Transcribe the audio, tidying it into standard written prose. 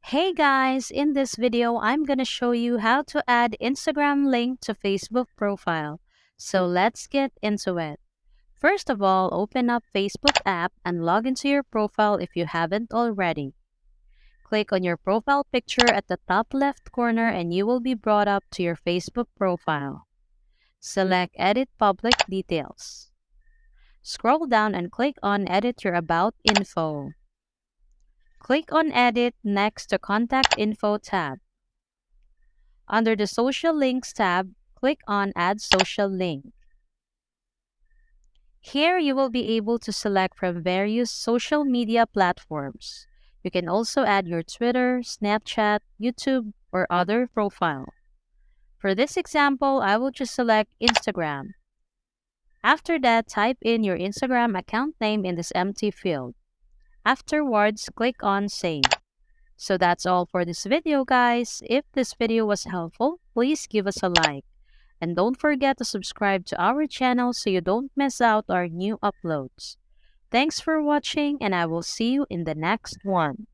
Hey guys, in this video, I'm gonna show you how to add Instagram link to Facebook profile. So let's get into it. First of all, open up Facebook app and log into your profile if you haven't already. Click on your profile picture at the top left corner and you will be brought up to your Facebook profile. Select Edit Public Details. Scroll down and click on Edit Your About Info. Click on Edit next to Contact Info tab. Under the Social Links tab, click on Add Social Link. Here you will be able to select from various social media platforms. You can also add your Twitter, Snapchat, YouTube, or other profile. For this example, I will just select Instagram. After that, type in your Instagram account name in this empty field. Afterwards, click on Save. So that's all for this video, guys. If this video was helpful, please give us a like. And don't forget to subscribe to our channel so you don't miss out our new uploads. Thanks for watching and I will see you in the next one.